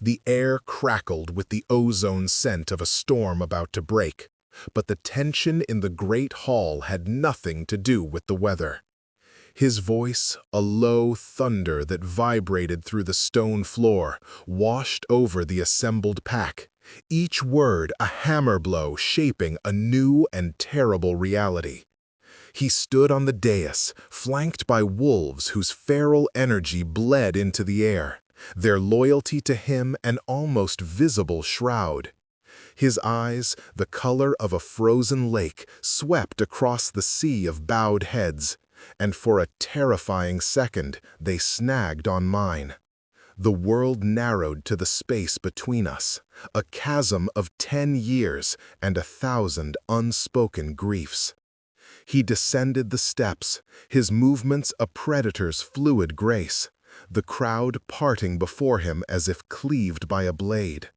The air crackled with the ozone scent of a storm about to break, but the tension in the great hall had nothing to do with the weather. His voice, a low thunder that vibrated through the stone floor, washed over the assembled pack, each word a hammer blow shaping a new and terrible reality. He stood on the dais, flanked by wolves whose feral energy bled into the air, their loyalty to him an almost visible shroud. His eyes, the color of a frozen lake, swept across the sea of bowed heads, and for a terrifying second they snagged on mine. The world narrowed to the space between us, a chasm of 10 years and 1,000 unspoken griefs. He descended the steps, his movements a predator's fluid grace, the crowd parting before him as if cleaved by a blade.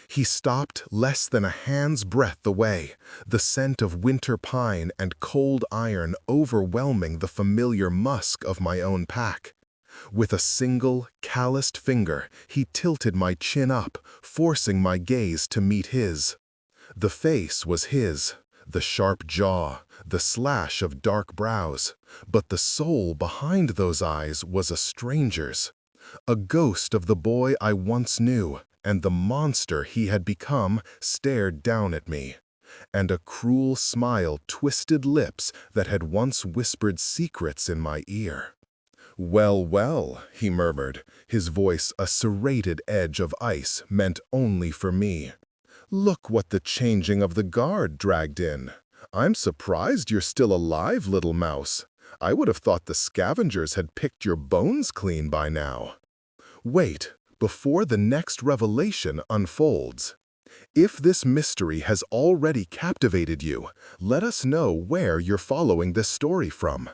He stopped less than a hand's breadth away, the scent of winter pine and cold iron overwhelming the familiar musk of my own pack. With a single, calloused finger, he tilted my chin up, forcing my gaze to meet his. The face was his, the sharp jaw, the slash of dark brows, but the soul behind those eyes was a stranger's, a ghost of the boy I once knew, and the monster he had become stared down at me, and a cruel smile twisted lips that had once whispered secrets in my ear. "Well, well," he murmured, his voice a serrated edge of ice meant only for me. "Look what the changing of the guard dragged in. I'm surprised you're still alive, little mouse. I would have thought the scavengers had picked your bones clean by now. Wait, before the next revelation unfolds. If this mystery has already captivated you, let us know where you're following this story from.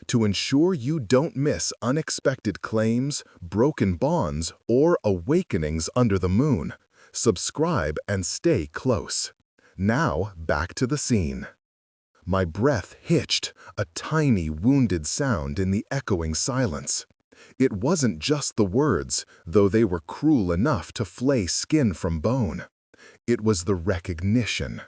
To ensure you don't miss unexpected claims, broken bonds, or awakenings under the moon, subscribe and stay close. Now, back to the scene." My breath hitched, a tiny wounded sound in the echoing silence. It wasn't just the words, though they were cruel enough to flay skin from bone. It was the recognition.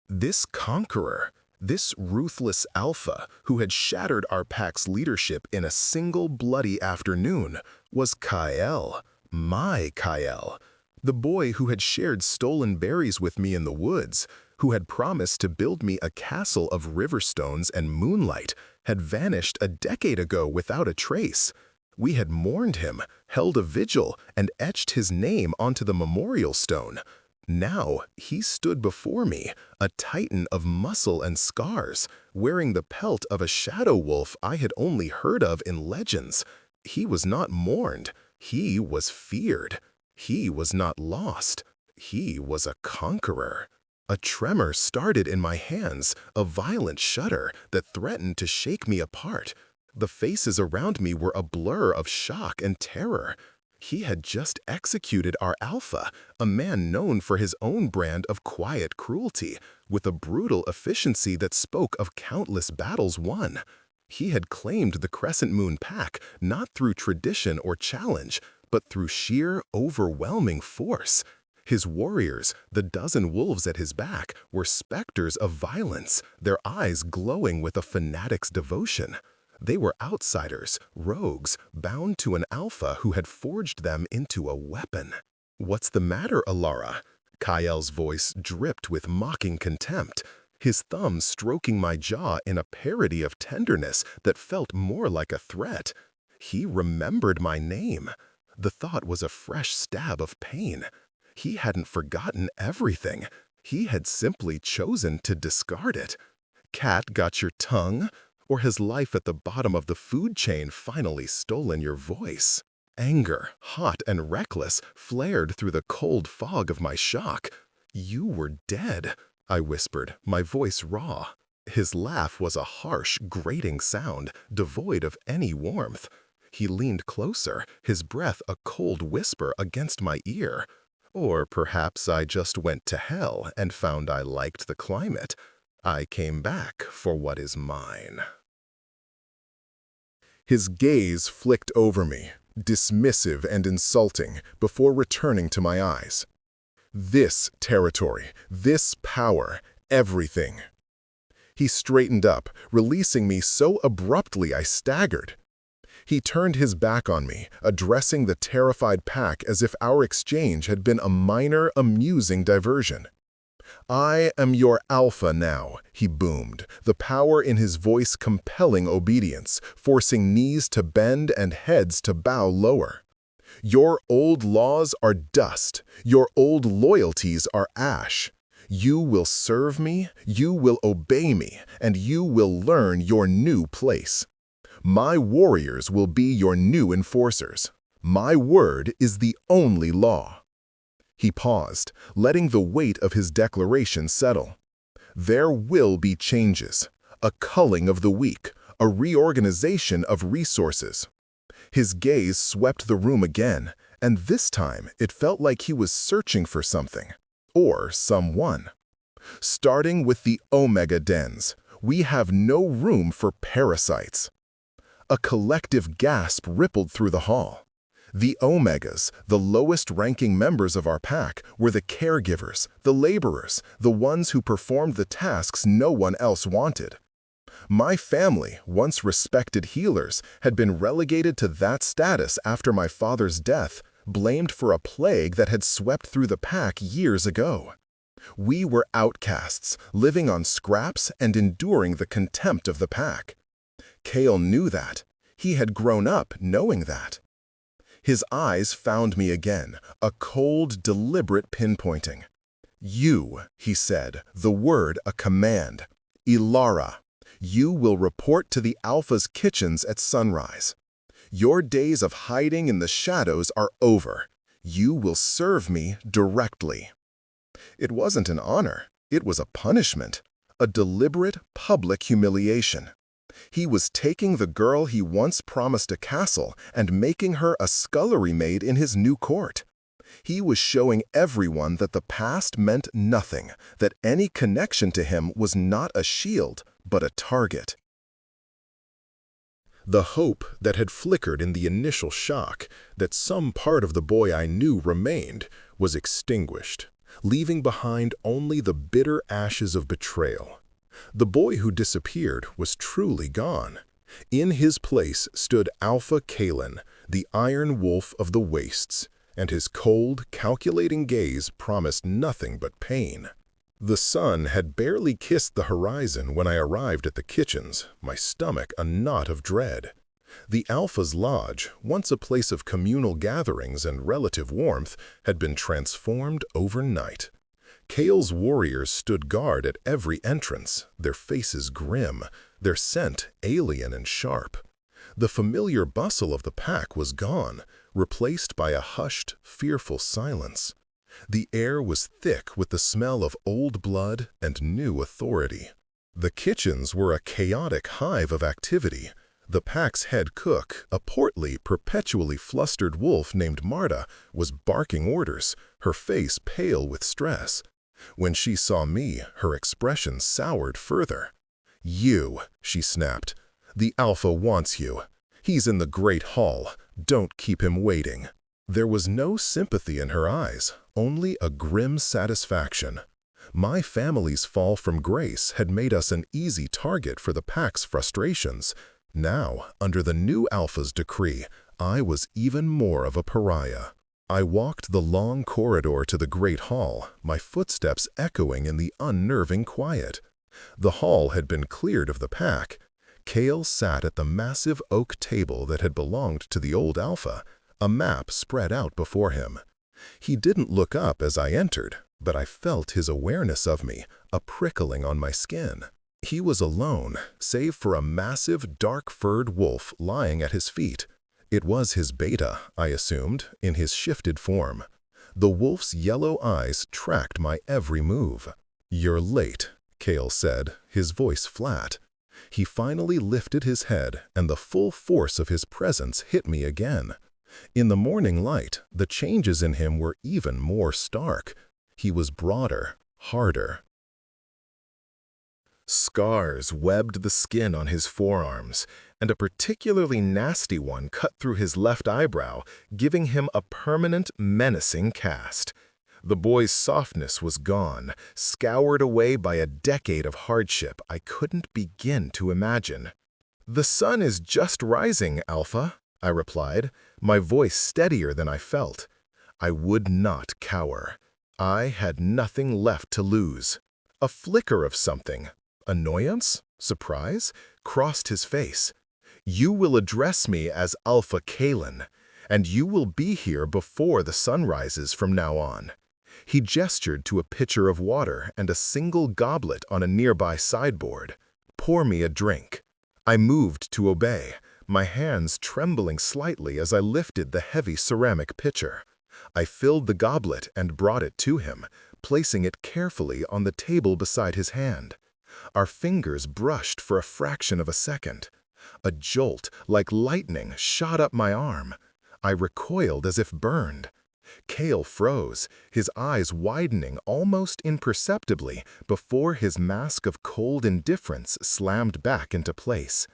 This conqueror, this ruthless alpha who had shattered our pack's leadership in a single bloody afternoon, was Kyle, my Kyle, the boy who had shared stolen berries with me in the woods, who had promised to build me a castle of river stones and moonlight, had vanished a decade ago without a trace. We had mourned him, held a vigil, and etched his name onto the memorial stone. Now he stood before me, a titan of muscle and scars, wearing the pelt of a shadow wolf I had only heard of in legends. He was not mourned, he was feared. He was not lost, he was a conqueror. A tremor started in my hands, a violent shudder that threatened to shake me apart. The faces around me were a blur of shock and terror. He had just executed our alpha, a man known for his own brand of quiet cruelty, with a brutal efficiency that spoke of countless battles won. He had claimed the Crescent Moon Pack not through tradition or challenge, but through sheer, overwhelming force. His warriors, the dozen wolves at his back, were specters of violence, their eyes glowing with a fanatic's devotion. They were outsiders, rogues, bound to an alpha who had forged them into a weapon. "What's the matter, Alara?" Kyle's voice dripped with mocking contempt, his thumb stroking my jaw in a parody of tenderness that felt more like a threat. He remembered my name. The thought was a fresh stab of pain. He hadn't forgotten everything. He had simply chosen to discard it. Cat got your tongue? Or has life at the bottom of the food chain finally stolen your voice? Anger, hot and reckless, flared through the cold fog of my shock. "You were dead," I whispered, my voice raw. His laugh was a harsh, grating sound, devoid of any warmth. He leaned closer, his breath a cold whisper against my ear. Or perhaps I just went to hell and found I liked the climate. I came back for what is mine. His gaze flicked over me, dismissive and insulting, before returning to my eyes. This territory, this power, everything. He straightened up, releasing me so abruptly I staggered. He turned his back on me, addressing the terrified pack as if our exchange had been a minor, amusing diversion. "I am your alpha now," he boomed, the power in his voice compelling obedience, forcing knees to bend and heads to bow lower. "Your old laws are dust. Your old loyalties are ash. You will serve me, you will obey me, and you will learn your new place. My warriors will be your new enforcers. My word is the only law." He paused, letting the weight of his declaration settle. "There will be changes, a culling of the weak, a reorganization of resources." His gaze swept the room again, and this time it felt like he was searching for something, or someone. "Starting with the Omega dens, we have no room for parasites." A collective gasp rippled through the hall. The Omegas, the lowest-ranking members of our pack, were the caregivers, the laborers, the ones who performed the tasks no one else wanted. My family, once respected healers, had been relegated to that status after my father's death, blamed for a plague that had swept through the pack years ago. We were outcasts, living on scraps and enduring the contempt of the pack. Kale knew that. He had grown up knowing that. His eyes found me again, a cold, deliberate pinpointing. "You," he said, the word a command. "Ilara. You will report to the Alpha's kitchens at sunrise. Your days of hiding in the shadows are over. You will serve me directly." It wasn't an honor. It was a punishment, a deliberate public humiliation. He was taking the girl he once promised a castle and making her a scullery maid in his new court. He was showing everyone that the past meant nothing, that any connection to him was not a shield, but a target. The hope that had flickered in the initial shock, that some part of the boy I knew remained, was extinguished, leaving behind only the bitter ashes of betrayal. The boy who disappeared was truly gone. In his place stood Alpha Kalen, the iron wolf of the wastes, and his cold, calculating gaze promised nothing but pain. The sun had barely kissed the horizon when I arrived at the kitchens, my stomach a knot of dread. The Alpha's lodge, once a place of communal gatherings and relative warmth, had been transformed overnight. Kale's warriors stood guard at every entrance, their faces grim, their scent alien and sharp. The familiar bustle of the pack was gone, replaced by a hushed, fearful silence. The air was thick with the smell of old blood and new authority. The kitchens were a chaotic hive of activity. The pack's head cook, a portly, perpetually flustered wolf named Marta, was barking orders, her face pale with stress. When she saw me, her expression soured further. "You," she snapped. "The Alpha wants you. He's in the Great Hall. Don't keep him waiting." There was no sympathy in her eyes, only a grim satisfaction. My family's fall from grace had made us an easy target for the pack's frustrations. Now, under the new Alpha's decree, I was even more of a pariah. I walked the long corridor to the Great Hall, my footsteps echoing in the unnerving quiet. The hall had been cleared of the pack. Kale sat at the massive oak table that had belonged to the old Alpha, a map spread out before him. He didn't look up as I entered, but I felt his awareness of me, a prickling on my skin. He was alone, save for a massive, dark-furred wolf lying at his feet. It was his beta, I assumed, in his shifted form. The wolf's yellow eyes tracked my every move. "You're late," Kale said, his voice flat. He finally lifted his head, and the full force of his presence hit me again. In the morning light, the changes in him were even more stark. He was broader, harder. Scars webbed the skin on his forearms, and a particularly nasty one cut through his left eyebrow, giving him a permanent, menacing cast. The boy's softness was gone, scoured away by a decade of hardship I couldn't begin to imagine. "The sun is just rising, Alpha," I replied, my voice steadier than I felt. I would not cower. I had nothing left to lose. A flicker of something, annoyance, surprise, crossed his face. "You will address me as Alpha Kalen, and you will be here before the sun rises from now on." He gestured to a pitcher of water and a single goblet on a nearby sideboard. "Pour me a drink." I moved to obey, my hands trembling slightly as I lifted the heavy ceramic pitcher. I filled the goblet and brought it to him, placing it carefully on the table beside his hand. Our fingers brushed for a fraction of a second. A jolt, like lightning, shot up my arm. I recoiled as if burned. Kale froze, his eyes widening almost imperceptibly before his mask of cold indifference slammed back into place.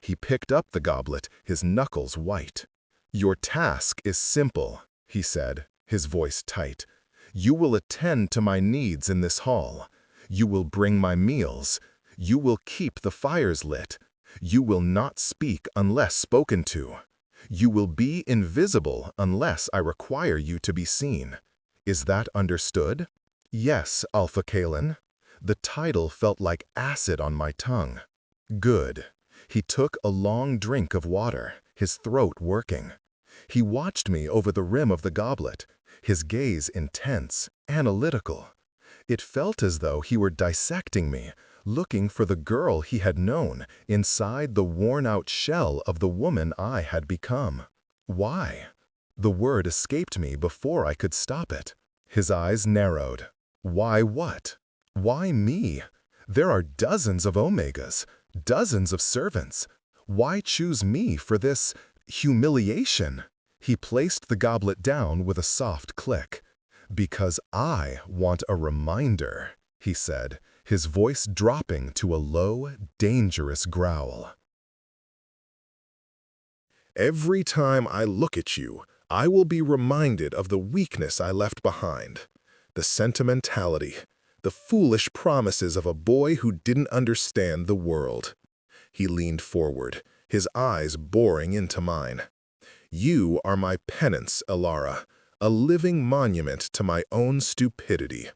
He picked up the goblet, his knuckles white. "Your task is simple," he said, his voice tight. "You will attend to my needs in this hall. You will bring my meals. You will keep the fires lit. You will not speak unless spoken to. You will be invisible unless I require you to be seen. Is that understood?" "Yes, Alpha Kalen." The title felt like acid on my tongue. "Good." He took a long drink of water, his throat working. He watched me over the rim of the goblet, his gaze intense, analytical. It felt as though he were dissecting me, looking for the girl he had known inside the worn-out shell of the woman I had become. "Why?" The word escaped me before I could stop it. His eyes narrowed. "Why what? Why me? There are dozens of Omegas, dozens of servants. Why choose me for this humiliation?" He placed the goblet down with a soft click. "Because I want a reminder," he said, his voice dropping to a low, dangerous growl. "Every time I look at you, I will be reminded of the weakness I left behind, the sentimentality, the foolish promises of a boy who didn't understand the world." He leaned forward, his eyes boring into mine. "You are my penance, Elara, a living monument to my own stupidity.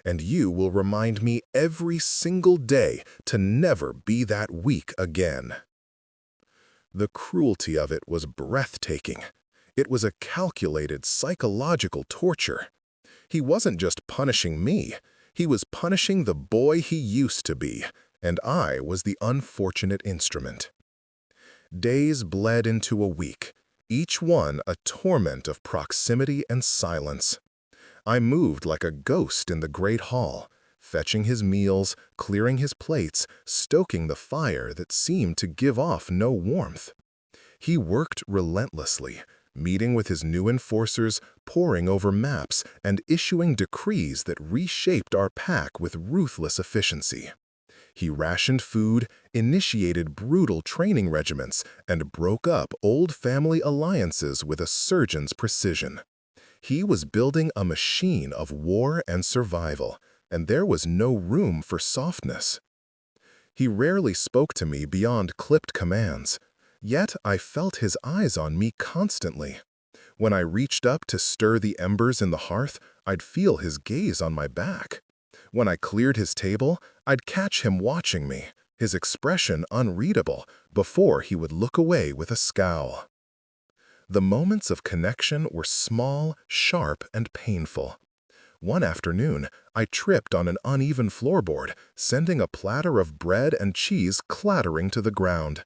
And you will remind me every single day to never be that weak again." The cruelty of it was breathtaking. It was a calculated psychological torture. He wasn't just punishing me, he was punishing the boy he used to be, and I was the unfortunate instrument. Days bled into a week, each one a torment of proximity and silence. I moved like a ghost in the great hall, fetching his meals, clearing his plates, stoking the fire that seemed to give off no warmth. He worked relentlessly, meeting with his new enforcers, poring over maps, and issuing decrees that reshaped our pack with ruthless efficiency. He rationed food, initiated brutal training regiments, and broke up old family alliances with a surgeon's precision. He was building a machine of war and survival, and there was no room for softness. He rarely spoke to me beyond clipped commands, yet I felt his eyes on me constantly. When I reached up to stir the embers in the hearth, I'd feel his gaze on my back. When I cleared his table, I'd catch him watching me, his expression unreadable, before he would look away with a scowl. The moments of connection were small, sharp, and painful. One afternoon, I tripped on an uneven floorboard, sending a platter of bread and cheese clattering to the ground.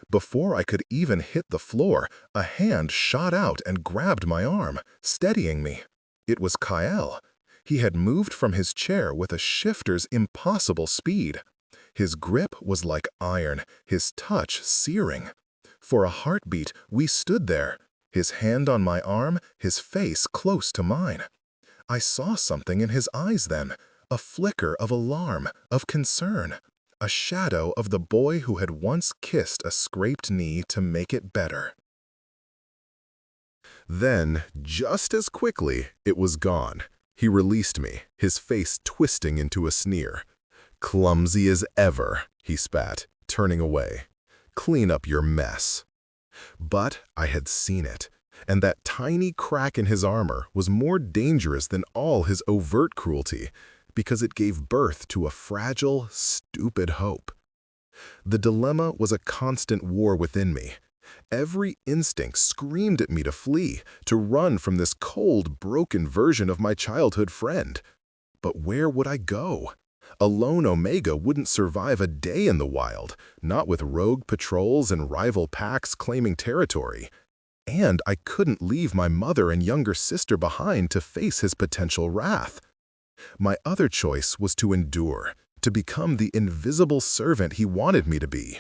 Before I could even hit the floor, a hand shot out and grabbed my arm, steadying me. It was Kyle. He had moved from his chair with a shifter's impossible speed. His grip was like iron, his touch searing. For a heartbeat, we stood there, his hand on my arm, his face close to mine. I saw something in his eyes then, a flicker of alarm, of concern. a shadow of the boy who had once kissed a scraped knee to make it better. Then, just as quickly, it was gone. He released me, his face twisting into a sneer. "Clumsy as ever," he spat, turning away. "Clean up your mess." But I had seen it, and that tiny crack in his armor was more dangerous than all his overt cruelty, because it gave birth to a fragile, stupid hope. The dilemma was a constant war within me. Every instinct screamed at me to flee, to run from this cold, broken version of my childhood friend. But where would I go? A lone Omega wouldn't survive a day in the wild, not with rogue patrols and rival packs claiming territory. And I couldn't leave my mother and younger sister behind to face his potential wrath. My other choice was to endure, to become the invisible servant he wanted me to be.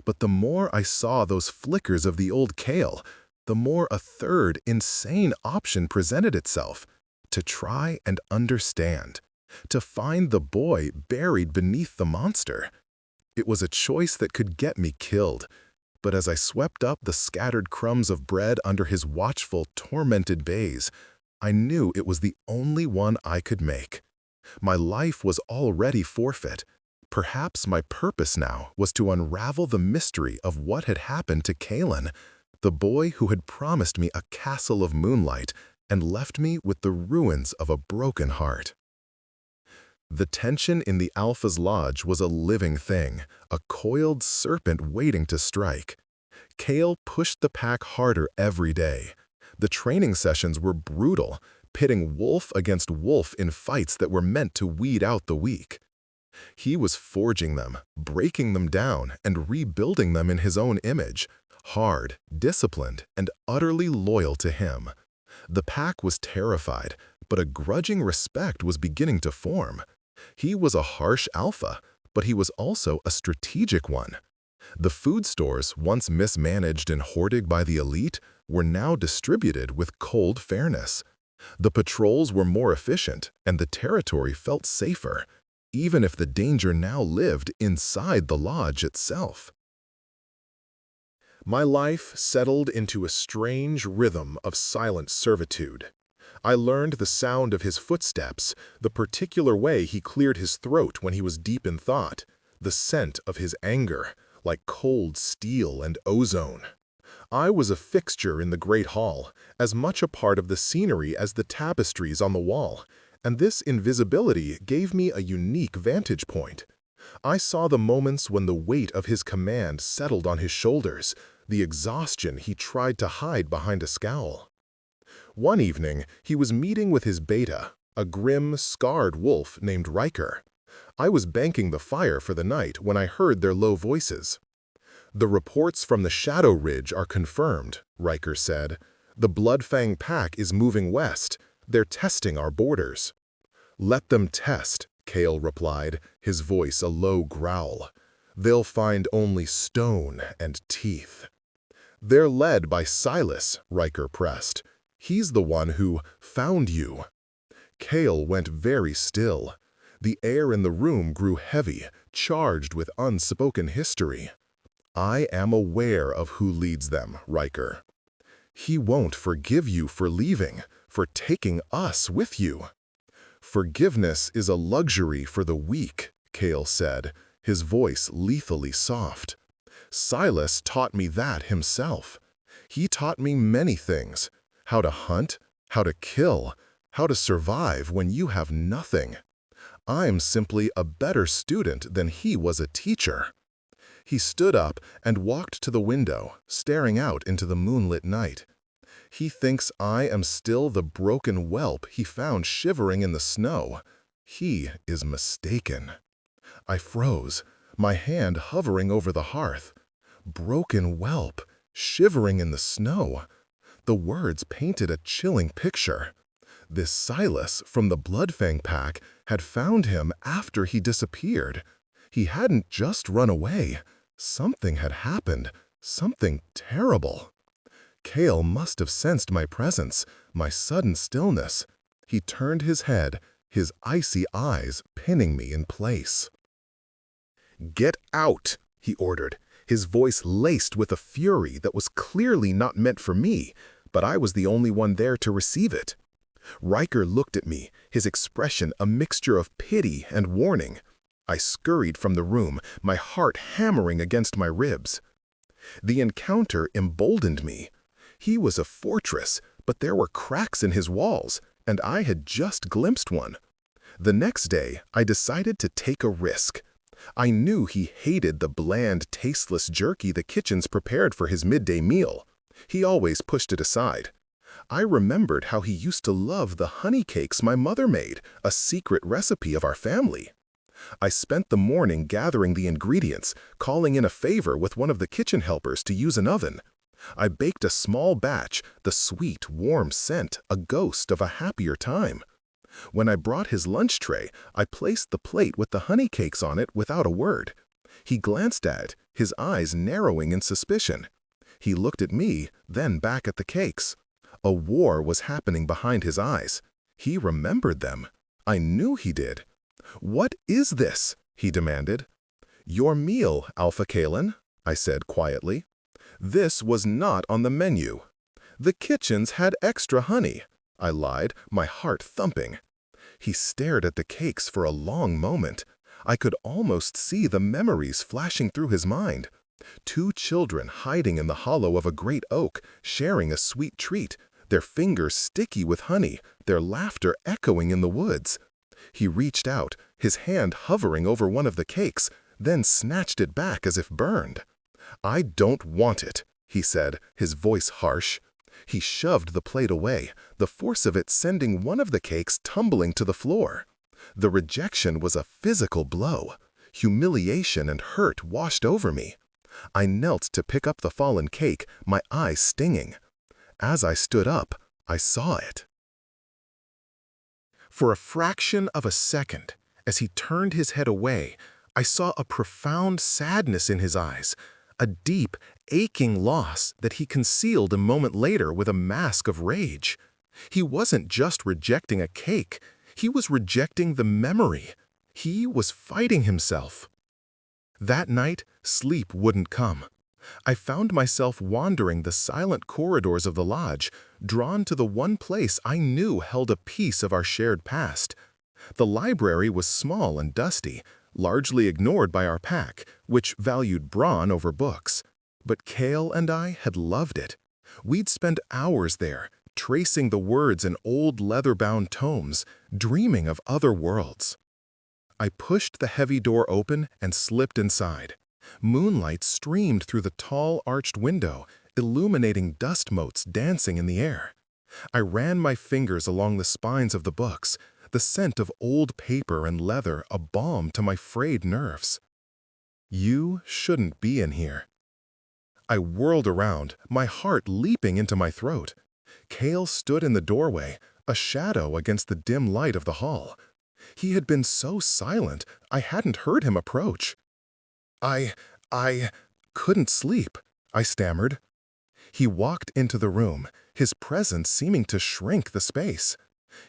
But the more I saw those flickers of the old Kale, the more a third, insane option presented itself: to try and understand, to find the boy buried beneath the monster. It was a choice that could get me killed, but as I swept up the scattered crumbs of bread under his watchful, tormented bays, I knew it was the only one I could make. My life was already forfeit. Perhaps my purpose now was to unravel the mystery of what had happened to Kalen, the boy who had promised me a castle of moonlight and left me with the ruins of a broken heart. The tension in the Alpha's lodge was a living thing, a coiled serpent waiting to strike. Kale pushed the pack harder every day. The training sessions were brutal, pitting wolf against wolf in fights that were meant to weed out the weak. He was forging them, breaking them down, and rebuilding them in his own image, hard, disciplined, and utterly loyal to him. The pack was terrified, but a grudging respect was beginning to form. He was a harsh alpha, but he was also a strategic one. The food stores, once mismanaged and hoarded by the elite, were now distributed with cold fairness. The patrols were more efficient, and the territory felt safer, even if the danger now lived inside the lodge itself. My life settled into a strange rhythm of silent servitude. I learned the sound of his footsteps, the particular way he cleared his throat when he was deep in thought, the scent of his anger, like cold steel and ozone. I was a fixture in the great hall, as much a part of the scenery as the tapestries on the wall, and this invisibility gave me a unique vantage point. I saw the moments when the weight of his command settled on his shoulders, the exhaustion he tried to hide behind a scowl. One evening, he was meeting with his beta, a grim, scarred wolf named Riker. I was banking the fire for the night when I heard their low voices. "The reports from the Shadow Ridge are confirmed," Riker said. "The Bloodfang pack is moving west. They're testing our borders." "Let them test," Kale replied, his voice a low growl. "They'll find only stone and teeth." "They're led by Silas," Riker pressed. "He's the one who found you." Kale went very still. The air in the room grew heavy, charged with unspoken history. "I am aware of who leads them, Riker." "He won't forgive you for leaving, for taking us with you." "Forgiveness is a luxury for the weak," Kale said, his voice lethally soft. "Silas taught me that himself. He taught me many things: how to hunt, how to kill, how to survive when you have nothing. I'm simply a better student than he was a teacher." He stood up and walked to the window, staring out into the moonlit night. "He thinks I am still the broken whelp he found shivering in the snow. He is mistaken." I froze, my hand hovering over the hearth. Broken whelp, shivering in the snow. The words painted a chilling picture. This Silas from the Bloodfang pack had found him after he disappeared. He hadn't just run away. Something had happened, something terrible. Kale must have sensed my presence, my sudden stillness. He turned his head, his icy eyes pinning me in place. "Get out," he ordered, his voice laced with a fury that was clearly not meant for me, but I was the only one there to receive it. Riker looked at me, his expression a mixture of pity and warning. I scurried from the room, my heart hammering against my ribs. The encounter emboldened me. He was a fortress, but there were cracks in his walls, and I had just glimpsed one. The next day, I decided to take a risk. I knew he hated the bland, tasteless jerky the kitchens prepared for his midday meal. He always pushed it aside. I remembered how he used to love the honey cakes my mother made, a secret recipe of our family. I spent the morning gathering the ingredients, calling in a favor with one of the kitchen helpers to use an oven. I baked a small batch, the sweet, warm scent, a ghost of a happier time. When I brought his lunch tray, I placed the plate with the honey cakes on it without a word. He glanced at it, his eyes narrowing in suspicion. He looked at me, then back at the cakes. A war was happening behind his eyes. He remembered them. I knew he did. "What is this?" he demanded. "Your meal, Alpha Kalen," I said quietly. This was not on the menu. The kitchens had extra honey. I lied, my heart thumping. He stared at the cakes for a long moment. I could almost see the memories flashing through his mind. 2 children hiding in the hollow of a great oak, sharing a sweet treat, their fingers sticky with honey, their laughter echoing in the woods. He reached out, his hand hovering over one of the cakes, then snatched it back as if burned. "I don't want it," he said, his voice harsh. He shoved the plate away, the force of it sending one of the cakes tumbling to the floor. The rejection was a physical blow. Humiliation and hurt washed over me. I knelt to pick up the fallen cake, my eyes stinging. As I stood up, I saw it. For a fraction of a second, as he turned his head away, I saw a profound sadness in his eyes, a deep, aching loss that he concealed a moment later with a mask of rage. He wasn't just rejecting a cake, he was rejecting the memory. He was fighting himself. That night, sleep wouldn't come. I found myself wandering the silent corridors of the lodge, drawn to the one place I knew held a piece of our shared past. The library was small and dusty, largely ignored by our pack, which valued brawn over books. But Kale and I had loved it. We'd spend hours there, tracing the words in old leather-bound tomes, dreaming of other worlds. I pushed the heavy door open and slipped inside. Moonlight streamed through the tall, arched window, illuminating dust motes dancing in the air. I ran my fingers along the spines of the books, the scent of old paper and leather a balm to my frayed nerves. "You shouldn't be in here." I whirled around, my heart leaping into my throat. Kale stood in the doorway, a shadow against the dim light of the hall. He had been so silent, I hadn't heard him approach. I couldn't sleep," I stammered. He walked into the room, his presence seeming to shrink the space.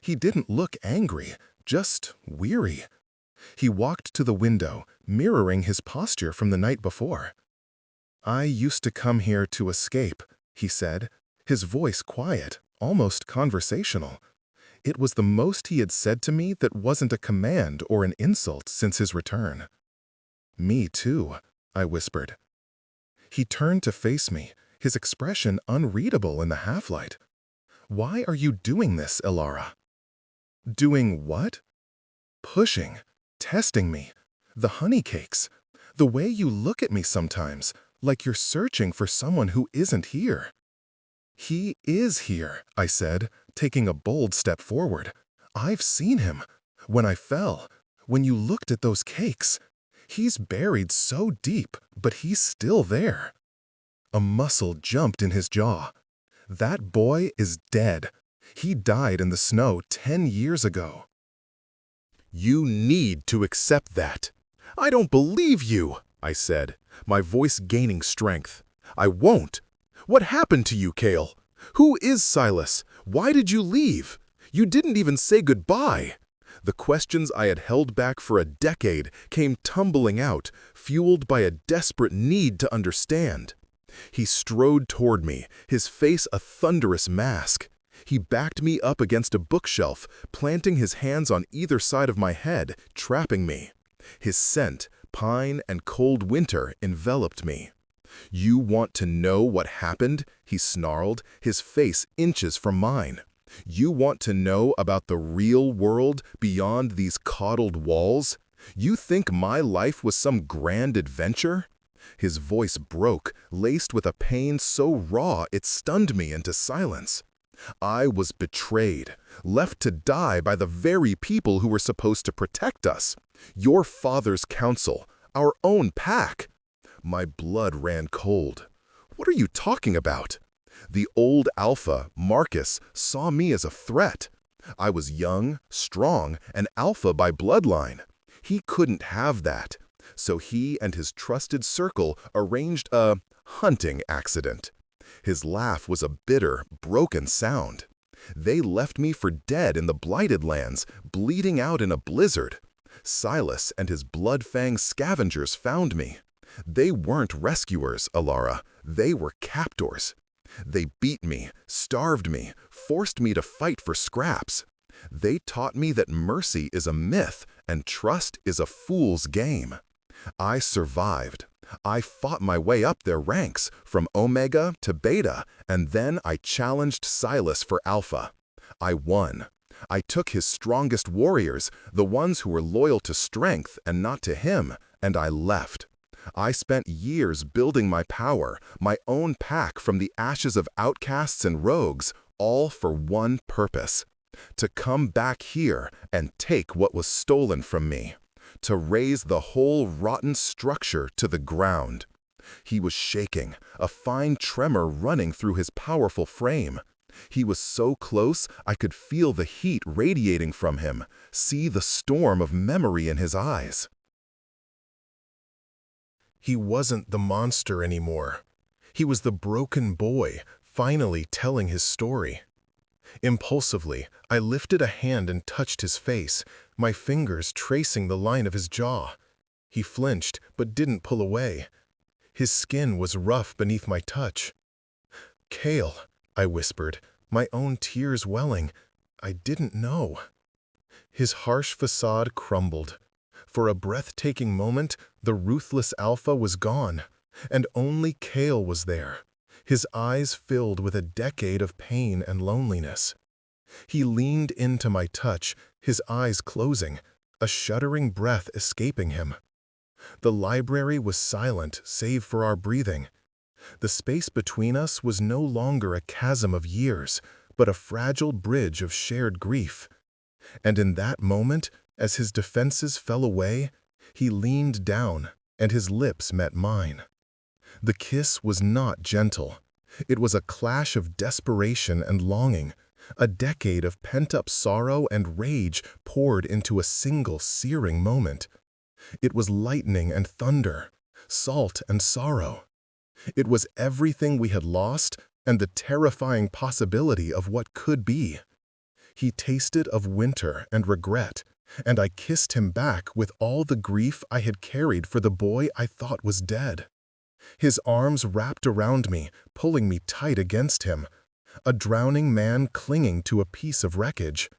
He didn't look angry, just weary. He walked to the window, mirroring his posture from the night before. "I used to come here to escape," he said, his voice quiet, almost conversational. It was the most he had said to me that wasn't a command or an insult since his return. "Me too," I whispered. He turned to face me, his expression unreadable in the half-light. "Why are you doing this, Elara?" "Doing what?" "Pushing, testing me. The honey cakes. The way you look at me sometimes, like you're searching for someone who isn't here." "He is here," I said, taking a bold step forward. "I've seen him. When I fell, when you looked at those cakes. He's buried so deep, but he's still there." A muscle jumped in his jaw. "That boy is dead. He died in the snow 10 years ago." "You need to accept that." "I don't believe you," I said, my voice gaining strength. "I won't. What happened to you, Kale? Who is Silas? Why did you leave? You didn't even say goodbye. The questions I had held back for a decade came tumbling out, fueled by a desperate need to understand. He strode toward me, his face a thunderous mask. He backed me up against a bookshelf, planting his hands on either side of my head, trapping me. His scent, pine and cold winter, enveloped me. "You want to know what happened?" he snarled, his face inches from mine. "You want to know about the real world beyond these coddled walls? You think my life was some grand adventure?" His voice broke, laced with a pain so raw it stunned me into silence. I was betrayed, left to die by the very people who were supposed to protect us. Your father's council, our own pack. My blood ran cold. What are you talking about? The old alpha, Marcus, saw me as a threat. I was young, strong, and alpha by bloodline. He couldn't have that. So he and his trusted circle arranged a hunting accident. His laugh was a bitter, broken sound. They left me for dead in the Blighted Lands, bleeding out in a blizzard. Silas and his blood-fanged scavengers found me. They weren't rescuers, Alara. They were captors. They beat me, starved me, forced me to fight for scraps. They taught me that mercy is a myth and trust is a fool's game. I survived. I fought my way up their ranks, from Omega to Beta, and then I challenged Silas for Alpha. I won. I took his strongest warriors, the ones who were loyal to strength and not to him, and I left. I spent years building my power, my own pack from the ashes of outcasts and rogues, all for one purpose: to come back here and take what was stolen from me, to raise the whole rotten structure to the ground. He was shaking, a fine tremor running through his powerful frame. He was so close I could feel the heat radiating from him, see the storm of memory in his eyes. He wasn't the monster anymore. He was the broken boy, finally telling his story. Impulsively, I lifted a hand and touched his face, my fingers tracing the line of his jaw. He flinched, but didn't pull away. His skin was rough beneath my touch. "Kale," I whispered, my own tears welling. I didn't know. His harsh facade crumbled. For a breathtaking moment, the ruthless alpha was gone, and only Kale was there, his eyes filled with a decade of pain and loneliness. He leaned into my touch, his eyes closing, a shuddering breath escaping him. The library was silent save for our breathing. The space between us was no longer a chasm of years, but a fragile bridge of shared grief. And in that moment, as his defenses fell away, he leaned down, and his lips met mine. The kiss was not gentle. It was a clash of desperation and longing, a decade of pent-up sorrow and rage poured into a single searing moment. It was lightning and thunder, salt and sorrow. It was everything we had lost and the terrifying possibility of what could be. He tasted of winter and regret, and I kissed him back with all the grief I had carried for the boy I thought was dead. His arms wrapped around me, pulling me tight against him, a drowning man clinging to a piece of wreckage.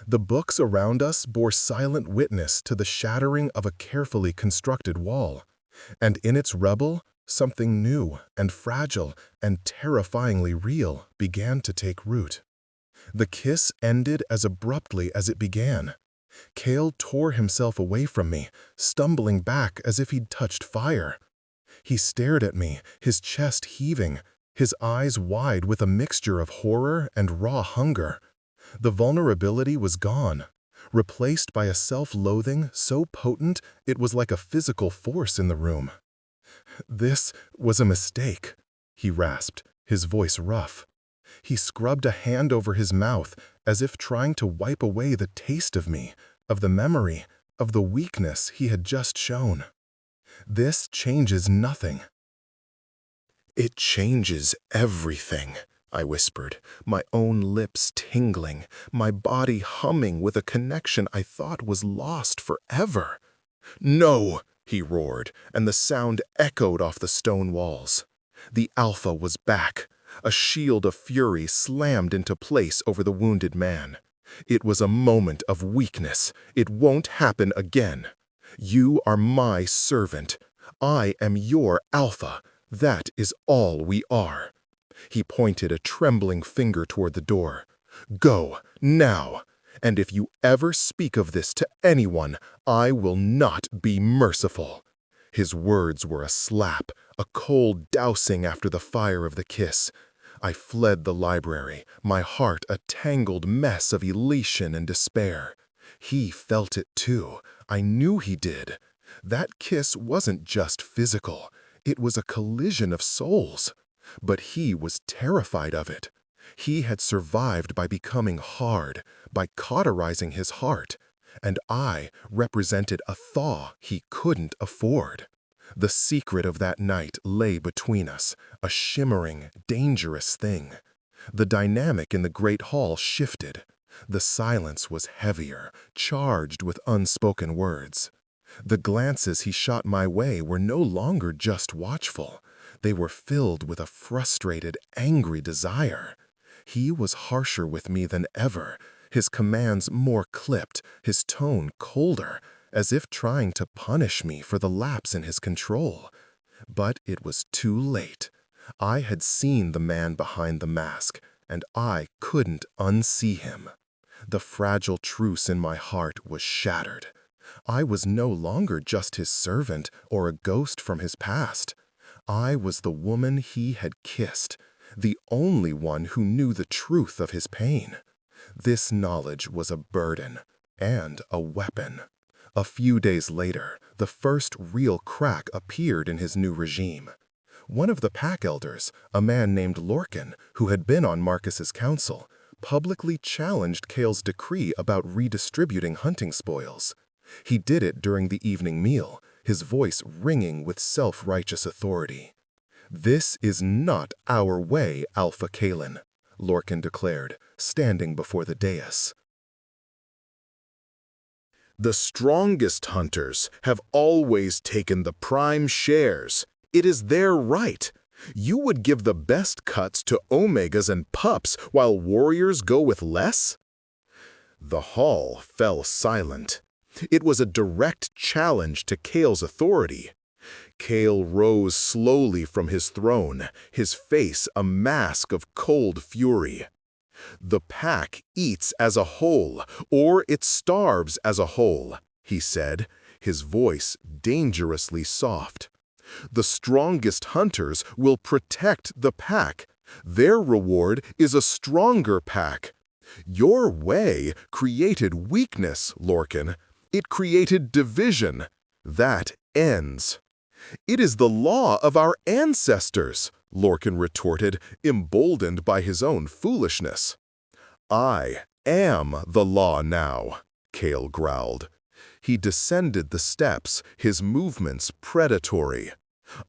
The books around us bore silent witness to the shattering of a carefully constructed wall, and in its rubble, something new and fragile and terrifyingly real began to take root. The kiss ended as abruptly as it began. Kale tore himself away from me, stumbling back as if he'd touched fire. He stared at me, his chest heaving, his eyes wide with a mixture of horror and raw hunger. The vulnerability was gone, replaced by a self-loathing so potent it was like a physical force in the room. "This was a mistake," he rasped, his voice rough. He scrubbed a hand over his mouth, as if trying to wipe away the taste of me, of the memory, of the weakness he had just shown. "This changes nothing." "It changes everything," I whispered, my own lips tingling, my body humming with a connection I thought was lost forever. "No!" he roared, and the sound echoed off the stone walls. The Alpha was back. A shield of fury slammed into place over the wounded man. It was a moment of weakness. It won't happen again. You are my servant. I am your Alpha. That is all we are. He pointed a trembling finger toward the door. Go, now. And if you ever speak of this to anyone, I will not be merciful. His words were a slap, a cold dousing after the fire of the kiss. I fled the library, my heart a tangled mess of elation and despair. He felt it too. I knew he did. That kiss wasn't just physical. It was a collision of souls. But he was terrified of it. He had survived by becoming hard, by cauterizing his heart, and I represented a thaw he couldn't afford. The secret of that night lay between us, a shimmering, dangerous thing. The dynamic in the great hall shifted. The silence was heavier, charged with unspoken words. The glances he shot my way were no longer just watchful. They were filled with a frustrated, angry desire. He was harsher with me than ever, his commands more clipped, his tone colder, as if trying to punish me for the lapse in his control. But it was too late. I had seen the man behind the mask, and I couldn't unsee him. The fragile truce in my heart was shattered. I was no longer just his servant or a ghost from his past. I was the woman he had kissed, the only one who knew the truth of his pain. This knowledge was a burden and a weapon. A few days later, the first real crack appeared in his new regime. One of the pack elders, a man named Lorcan, who had been on Marcus's council, publicly challenged Kale's decree about redistributing hunting spoils. He did it during the evening meal, his voice ringing with self-righteous authority. "This is not our way, Alpha Kalen," Lorcan declared, standing before the dais. "The strongest hunters have always taken the prime shares. It is their right. You would give the best cuts to omegas and pups while warriors go with less?" The hall fell silent. It was a direct challenge to Kale's authority. Kale rose slowly from his throne, his face a mask of cold fury. "The pack eats as a whole, or it starves as a whole," he said, his voice dangerously soft. "The strongest hunters will protect the pack. Their reward is a stronger pack. Your way created weakness, Lorcan. It created division. That ends." "It is the law of our ancestors," Lorcan retorted, emboldened by his own foolishness. "I am the law now," Kale growled. He descended the steps, his movements predatory.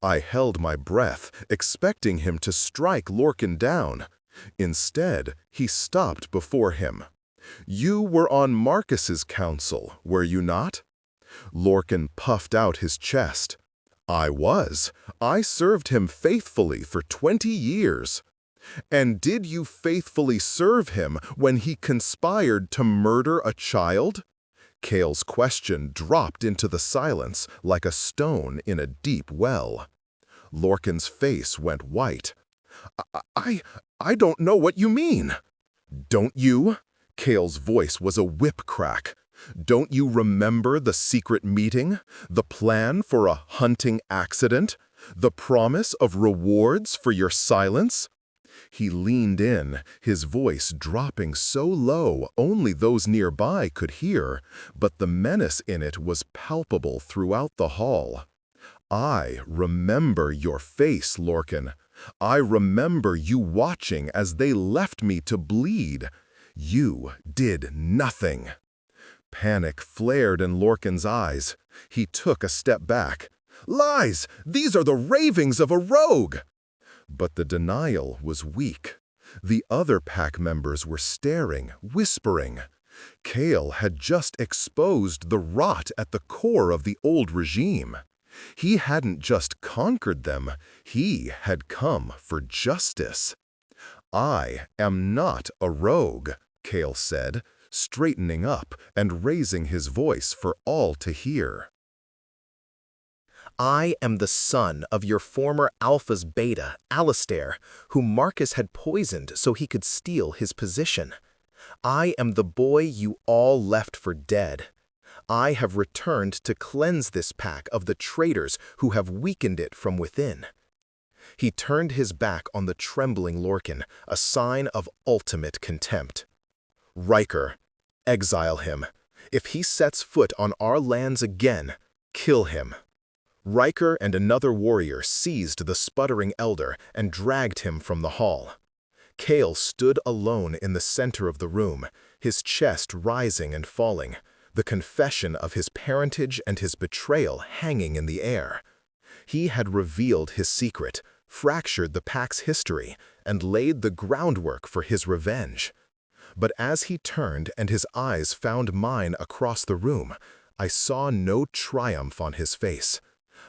I held my breath, expecting him to strike Lorcan down. Instead, he stopped before him. "You were on Marcus's council, were you not?" Lorcan puffed out his chest. "I was. I served him faithfully for 20 years. "And did you faithfully serve him when he conspired to murder a child?" Kale's question dropped into the silence like a stone in a deep well. Lorcan's face went white. I don't know what you mean." "Don't you?" Kale's voice was a whip crack. "Don't you remember the secret meeting, the plan for a hunting accident, the promise of rewards for your silence?" He leaned in, his voice dropping so low only those nearby could hear, but the menace in it was palpable throughout the hall. "I remember your face, Lorcan. I remember you watching as they left me to bleed. You did nothing." Panic flared in Lorcan's eyes. He took a step back. "Lies! These are the ravings of a rogue!" But the denial was weak. The other pack members were staring, whispering. Kale had just exposed the rot at the core of the old regime. He hadn't just conquered them, he had come for justice. "I am not a rogue," Kale said, straightening up and raising his voice for all to hear. "I am the son of your former Alpha's beta, Alistair, whom Marcus had poisoned so he could steal his position. I am the boy you all left for dead. I have returned to cleanse this pack of the traitors who have weakened it from within." He turned his back on the trembling Lorcan, a sign of ultimate contempt. "Riker, exile him. If he sets foot on our lands again, kill him." Riker and another warrior seized the sputtering elder and dragged him from the hall. Kale stood alone in the center of the room, his chest rising and falling, the confession of his parentage and his betrayal hanging in the air. He had revealed his secret, fractured the pack's history, and laid the groundwork for his revenge. But as he turned and his eyes found mine across the room, I saw no triumph on his face.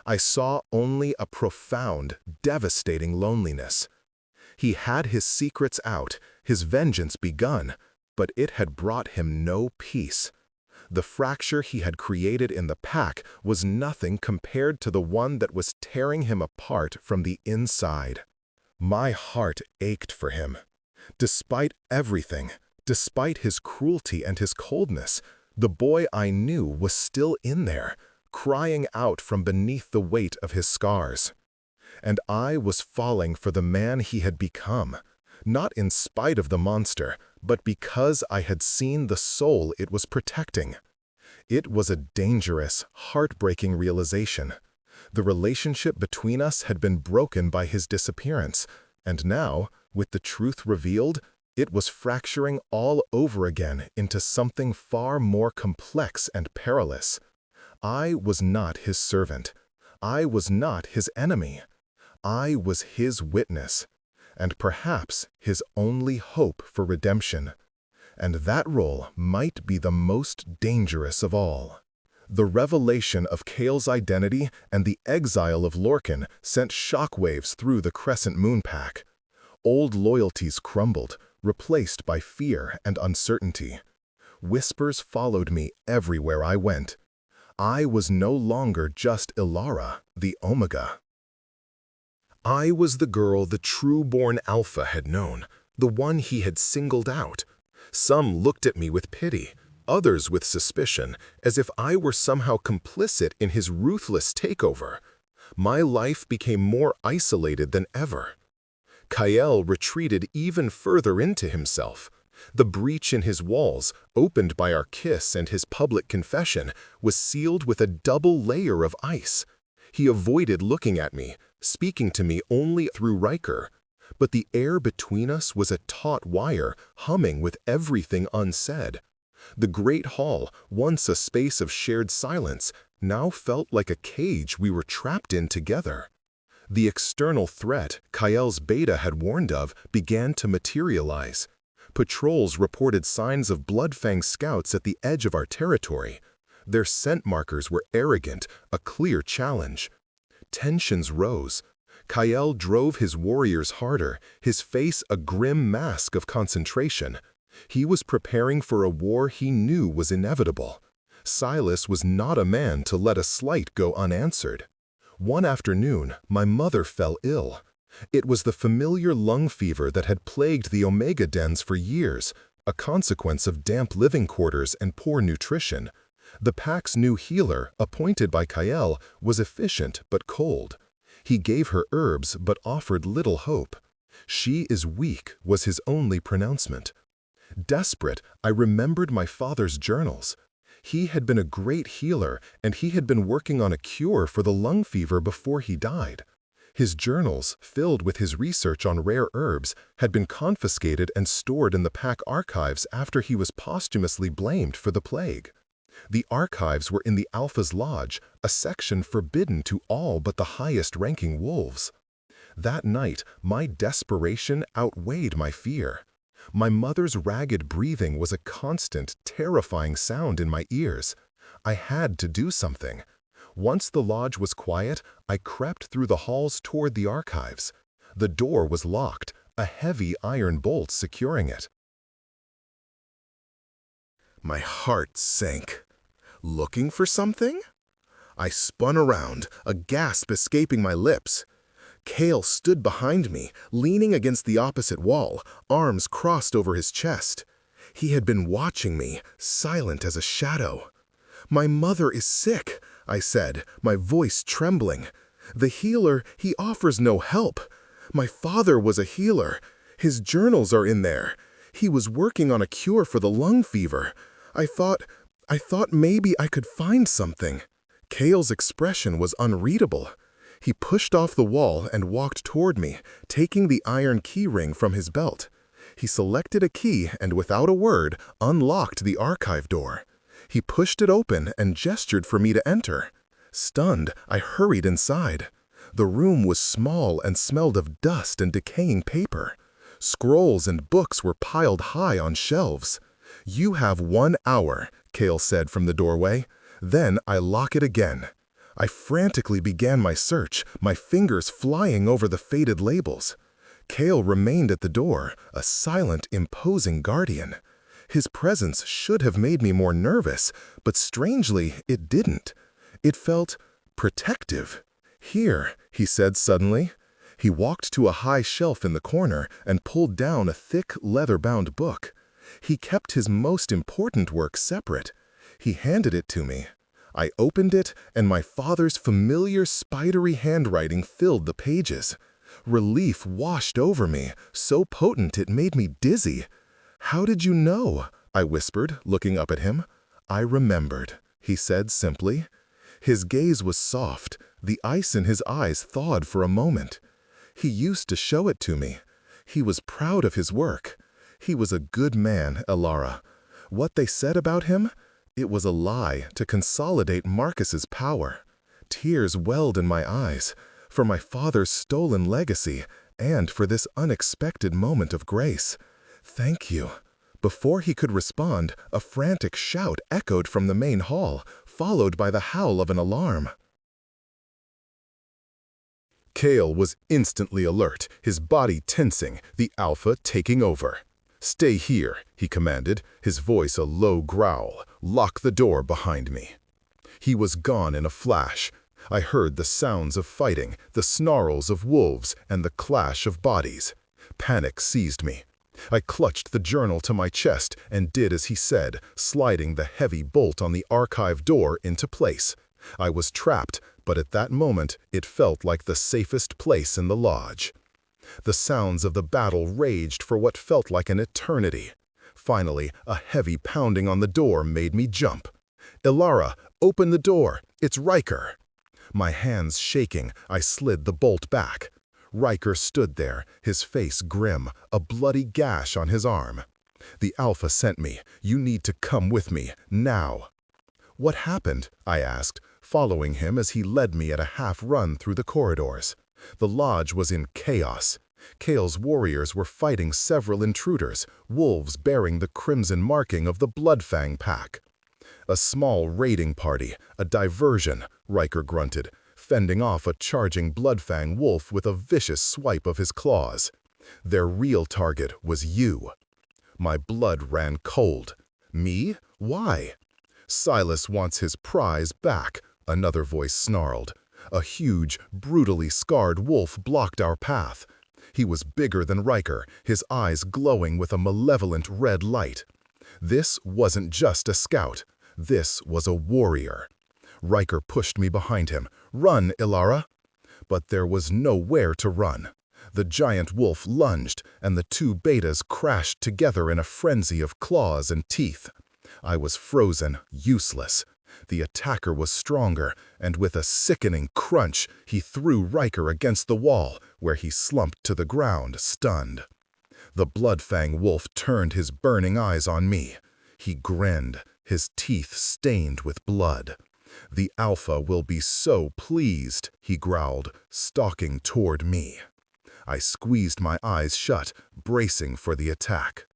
I saw only a profound, devastating loneliness. He had his secrets out, his vengeance begun, but it had brought him no peace. The fracture he had created in the pack was nothing compared to the one that was tearing him apart from the inside. My heart ached for him. Despite everything, despite his cruelty and his coldness, the boy I knew was still in there, crying out from beneath the weight of his scars. And I was falling for the man he had become, not in spite of the monster, but because I had seen the soul it was protecting. It was a dangerous, heartbreaking realization. The relationship between us had been broken by his disappearance, and now, with the truth revealed, it was fracturing all over again into something far more complex and perilous. I was not his servant. I was not his enemy. I was his witness, and perhaps his only hope for redemption. And that role might be the most dangerous of all. The revelation of Kale's identity and the exile of Lorcan sent shockwaves through the Crescent Moon Pack. Old loyalties crumbled, replaced by fear and uncertainty. Whispers followed me everywhere I went. I was no longer just Ilara, the Omega. I was the girl the true-born Alpha had known, the one he had singled out. Some looked at me with pity, others with suspicion, as if I were somehow complicit in his ruthless takeover. My life became more isolated than ever. Kyle retreated even further into himself. The breach in his walls, opened by our kiss and his public confession, was sealed with a double layer of ice. He avoided looking at me, speaking to me only through Riker. But the air between us was a taut wire, humming with everything unsaid. The great hall, once a space of shared silence, now felt like a cage we were trapped in together. The external threat Kyle's beta had warned of began to materialize. Patrols reported signs of Bloodfang scouts at the edge of our territory. Their scent markers were arrogant, a clear challenge. Tensions rose. Kyle drove his warriors harder, his face a grim mask of concentration. He was preparing for a war he knew was inevitable. Silas was not a man to let a slight go unanswered. One afternoon, my mother fell ill. It was the familiar lung fever that had plagued the Omega dens for years, a consequence of damp living quarters and poor nutrition. The pack's new healer, appointed by Kyle, was efficient but cold. He gave her herbs but offered little hope. "She is weak," was his only pronouncement. Desperate, I remembered my father's journals. He had been a great healer, and he had been working on a cure for the lung fever before he died. His journals, filled with his research on rare herbs, had been confiscated and stored in the pack archives after he was posthumously blamed for the plague. The archives were in the Alpha's Lodge, a section forbidden to all but the highest-ranking wolves. That night, my desperation outweighed my fear. My mother's ragged breathing was a constant, terrifying sound in my ears. I had to do something. Once the lodge was quiet, I crept through the halls toward the archives. The door was locked, a heavy iron bolt securing it. My heart sank. Looking for something? I spun around, a gasp escaping my lips. Cale stood behind me, leaning against the opposite wall, arms crossed over his chest. He had been watching me, silent as a shadow. "My mother is sick," I said, my voice trembling. "The healer, he offers no help. My father was a healer. His journals are in there. He was working on a cure for the lung fever. I thought maybe I could find something." Cale's expression was unreadable. He pushed off the wall and walked toward me, taking the iron key ring from his belt. He selected a key and, without a word, unlocked the archive door. He pushed it open and gestured for me to enter. Stunned, I hurried inside. The room was small and smelled of dust and decaying paper. Scrolls and books were piled high on shelves. "You have 1 hour," Cale said from the doorway. "Then I lock it again." I frantically began my search, my fingers flying over the faded labels. Cale remained at the door, a silent, imposing guardian. His presence should have made me more nervous, but strangely, it didn't. It felt protective. "Here," he said suddenly. He walked to a high shelf in the corner and pulled down a thick, leather-bound book. He kept his most important work separate. He handed it to me. I opened it, and my father's familiar spidery handwriting filled the pages. Relief washed over me, so potent it made me dizzy. "How did you know?" I whispered, looking up at him. "I remembered," he said simply. His gaze was soft. The ice in his eyes thawed for a moment. He used to show it to me. He was proud of his work. He was a good man, Elara. What they said about him? It was a lie to consolidate Marcus's power. Tears welled in my eyes, for my father's stolen legacy, and for this unexpected moment of grace. "Thank you." Before he could respond, a frantic shout echoed from the main hall, followed by the howl of an alarm. Cale was instantly alert, his body tensing, the Alpha taking over. "Stay here," he commanded, his voice a low growl. "Lock the door behind me." He was gone in a flash. I heard the sounds of fighting, the snarls of wolves, and the clash of bodies. Panic seized me. I clutched the journal to my chest and did as he said, sliding the heavy bolt on the archive door into place. I was trapped, but at that moment it felt like the safest place in the lodge. The sounds of the battle raged for what felt like an eternity. Finally, a heavy pounding on the door made me jump. "Elara, open the door! It's Riker!" My hands shaking, I slid the bolt back. Riker stood there, his face grim, a bloody gash on his arm. "The Alpha sent me. You need to come with me, now." "What happened?" I asked, following him as he led me at a half-run through the corridors. The lodge was in chaos. Cale's warriors were fighting several intruders, wolves bearing the crimson marking of the Bloodfang pack. "A small raiding party, a diversion," Riker grunted, fending off a charging Bloodfang wolf with a vicious swipe of his claws. "Their real target was you." My blood ran cold. "Me? Why?" "Silas wants his prize back," another voice snarled. A huge, brutally scarred wolf blocked our path. He was bigger than Riker, his eyes glowing with a malevolent red light. This wasn't just a scout. This was a warrior. Riker pushed me behind him. "Run, Elara!" But there was nowhere to run. The giant wolf lunged, and the two betas crashed together in a frenzy of claws and teeth. I was frozen, useless. The attacker was stronger, and with a sickening crunch, he threw Riker against the wall, where he slumped to the ground, stunned. The Bloodfang wolf turned his burning eyes on me. He grinned, his teeth stained with blood. "The Alpha will be so pleased," he growled, stalking toward me. I squeezed my eyes shut, bracing for the attack.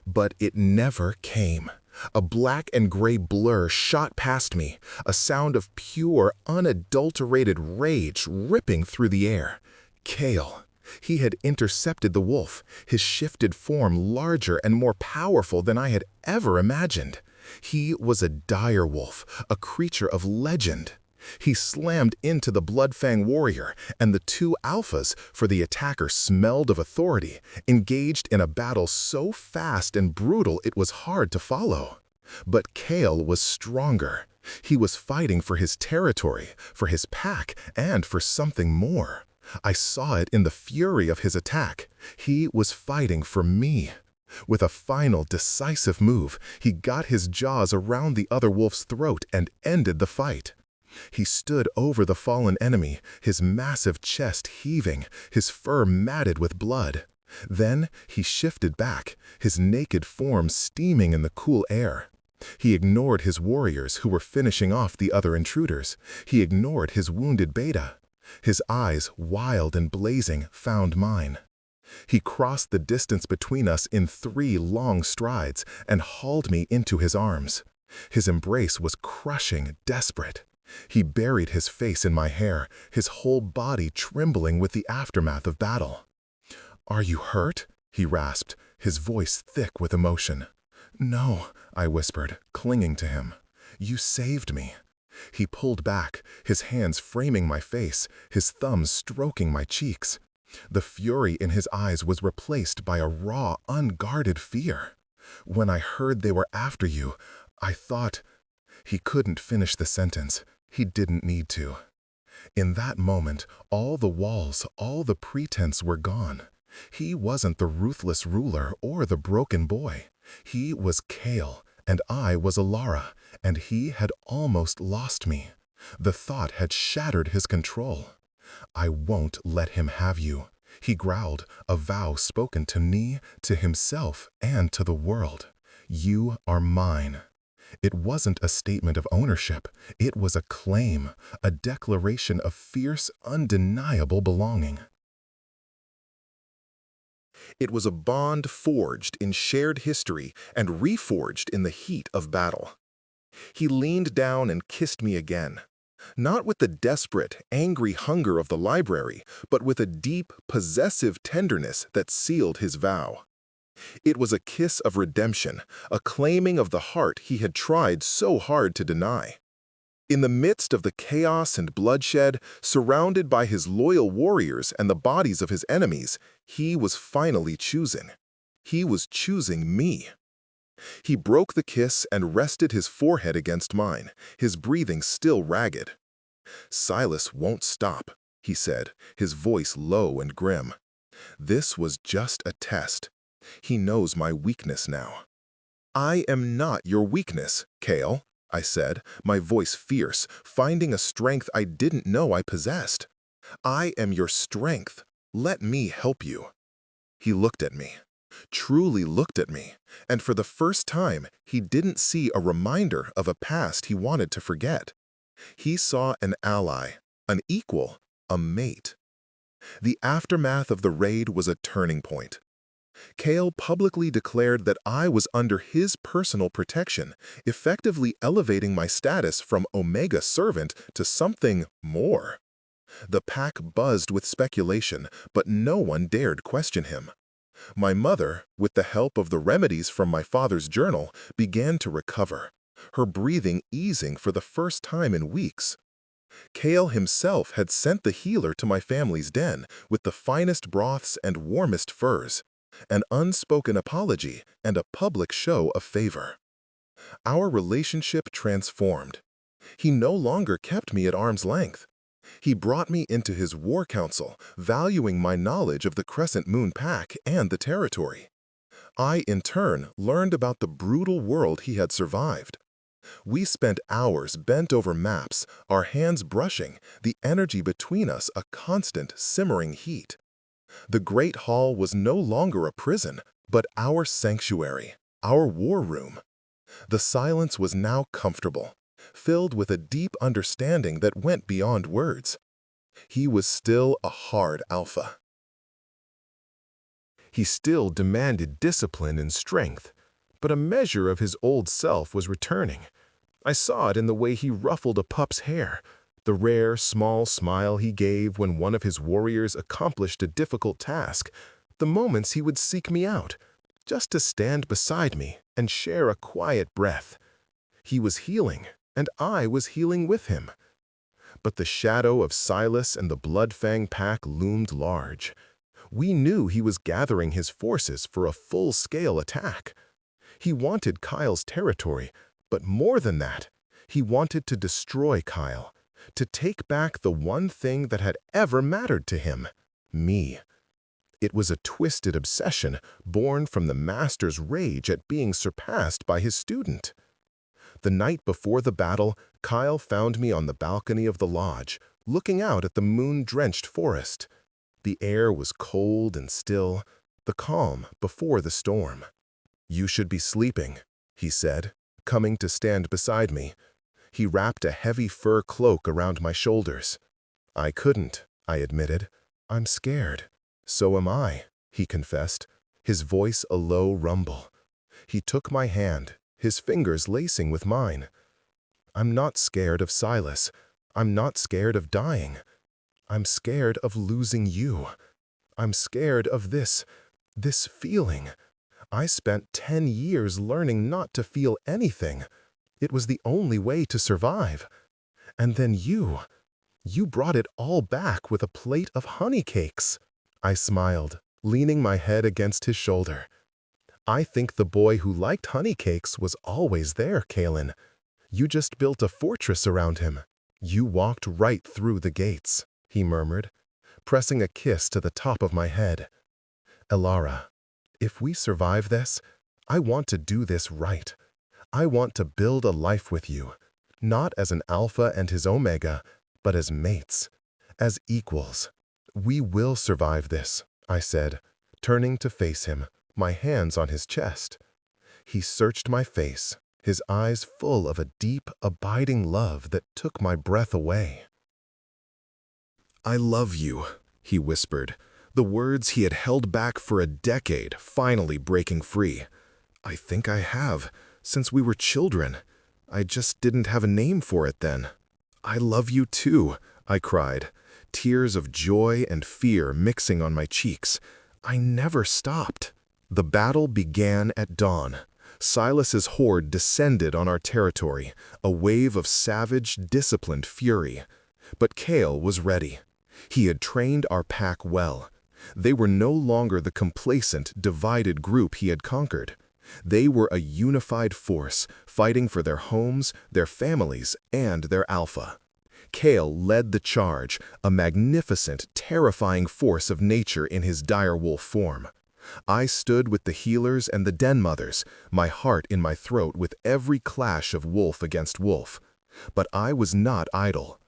But it never came. A black and gray blur shot past me, a sound of pure, unadulterated rage ripping through the air. Kale. He had intercepted the wolf, his shifted form larger and more powerful than I had ever imagined. He was a dire wolf, a creature of legend. He slammed into the Bloodfang warrior, and the two alphas, for the attacker smelled of authority, engaged in a battle so fast and brutal it was hard to follow. But Kale was stronger. He was fighting for his territory, for his pack, and for something more. I saw it in the fury of his attack. He was fighting for me. With a final, decisive move, he got his jaws around the other wolf's throat and ended the fight. He stood over the fallen enemy, his massive chest heaving, his fur matted with blood. Then he shifted back, his naked form steaming in the cool air. He ignored his warriors who were finishing off the other intruders. He ignored his wounded beta. His eyes, wild and blazing, found mine. He crossed the distance between us in 3 long strides and hauled me into his arms. His embrace was crushing, desperate. He buried his face in my hair, his whole body trembling with the aftermath of battle. "Are you hurt?" he rasped, his voice thick with emotion. "No," I whispered, clinging to him. "You saved me." He pulled back, his hands framing my face, his thumbs stroking my cheeks. The fury in his eyes was replaced by a raw, unguarded fear. "When I heard they were after you, I thought—" He couldn't finish the sentence. He didn't need to. In that moment, all the walls, all the pretense were gone. He wasn't the ruthless ruler or the broken boy. He was Kale, and I was Alara, and he had almost lost me. The thought had shattered his control. "I won't let him have you," he growled, a vow spoken to me, to himself, and to the world. "You are mine." It wasn't a statement of ownership. It was a claim, a declaration of fierce, undeniable belonging. It was a bond forged in shared history and reforged in the heat of battle. He leaned down and kissed me again. Not with the desperate, angry hunger of the library, but with a deep, possessive tenderness that sealed his vow. It was a kiss of redemption, a claiming of the heart he had tried so hard to deny. In the midst of the chaos and bloodshed, surrounded by his loyal warriors and the bodies of his enemies, he was finally choosing. He was choosing me. He broke the kiss and rested his forehead against mine, his breathing still ragged. "Silas won't stop," he said, his voice low and grim. "This was just a test. He knows my weakness now." "I am not your weakness, Kale," I said, my voice fierce, finding a strength I didn't know I possessed. "I am your strength. Let me help you." He looked at me, truly looked at me, and for the first time, he didn't see a reminder of a past he wanted to forget. He saw an ally, an equal, a mate. The aftermath of the raid was a turning point. Kale publicly declared that I was under his personal protection, effectively elevating my status from Omega servant to something more. The pack buzzed with speculation, but no one dared question him. My mother, with the help of the remedies from my father's journal, began to recover, her breathing easing for the first time in weeks. Kale himself had sent the healer to my family's den with the finest broths and warmest furs, an unspoken apology and a public show of favor. Our relationship transformed. He no longer kept me at arm's length. He brought me into his war council, valuing my knowledge of the Crescent Moon Pack and the territory. I, in turn, learned about the brutal world he had survived. We spent hours bent over maps, our hands brushing, the energy between us a constant, simmering heat. The Great Hall was no longer a prison, but our sanctuary, our war room. The silence was now comfortable, filled with a deep understanding that went beyond words. He was still a hard alpha. He still demanded discipline and strength, but a measure of his old self was returning. I saw it in the way he ruffled a pup's hair, the rare, small smile he gave when one of his warriors accomplished a difficult task, the moments he would seek me out, just to stand beside me and share a quiet breath. He was healing, and I was healing with him. But the shadow of Silas and the Bloodfang pack loomed large. We knew he was gathering his forces for a full-scale attack. He wanted Kyle's territory, but more than that, he wanted to destroy Kyle, to take back the one thing that had ever mattered to him, me. It was a twisted obsession born from the master's rage at being surpassed by his student. The night before the battle, Kyle found me on the balcony of the lodge, looking out at the moon-drenched forest. The air was cold and still, the calm before the storm. "You should be sleeping," he said, coming to stand beside me. He wrapped a heavy fur cloak around my shoulders. "I couldn't," I admitted. "I'm scared." "So am I," he confessed, his voice a low rumble. He took my hand, his fingers lacing with mine. "I'm not scared of Silas. I'm not scared of dying. I'm scared of losing you. I'm scared of this feeling. I spent 10 years learning not to feel anything. It was the only way to survive. And then you brought it all back with a plate of honey cakes." I smiled, leaning my head against his shoulder. "I think the boy who liked honey cakes was always there, Kalen. You just built a fortress around him. You walked right through the gates," he murmured, pressing a kiss to the top of my head. "Elara, if we survive this, I want to do this right. I want to build a life with you, not as an alpha and his omega, but as mates, as equals. We will survive this," I said, turning to face him, my hands on his chest. He searched my face, his eyes full of a deep, abiding love that took my breath away. "I love you," he whispered, the words he had held back for a decade finally breaking free. "I think I have, since we were children. I just didn't have a name for it then." "I love you too," I cried, tears of joy and fear mixing on my cheeks. I never stopped. The battle began at dawn. Silas's horde descended on our territory, a wave of savage, disciplined fury. But Kale was ready. He had trained our pack well. They were no longer the complacent, divided group he had conquered. They were a unified force, fighting for their homes, their families, and their alpha. Kale led the charge, a magnificent, terrifying force of nature in his direwolf form. I stood with the healers and the den mothers, my heart in my throat with every clash of wolf against wolf. But I was not idle.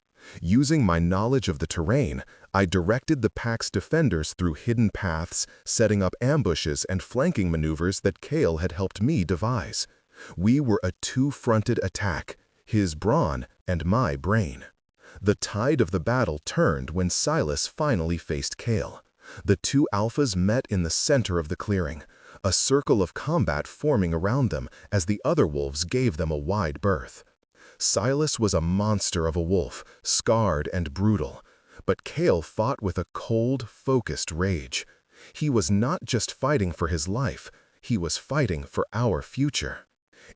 Using my knowledge of the terrain, I directed the pack's defenders through hidden paths, setting up ambushes and flanking maneuvers that Kale had helped me devise. We were a two-fronted attack, his brawn and my brain. The tide of the battle turned when Silas finally faced Kale. The two alphas met in the center of the clearing, a circle of combat forming around them as the other wolves gave them a wide berth. Silas was a monster of a wolf, scarred and brutal, but Kale fought with a cold, focused rage. He was not just fighting for his life, he was fighting for our future.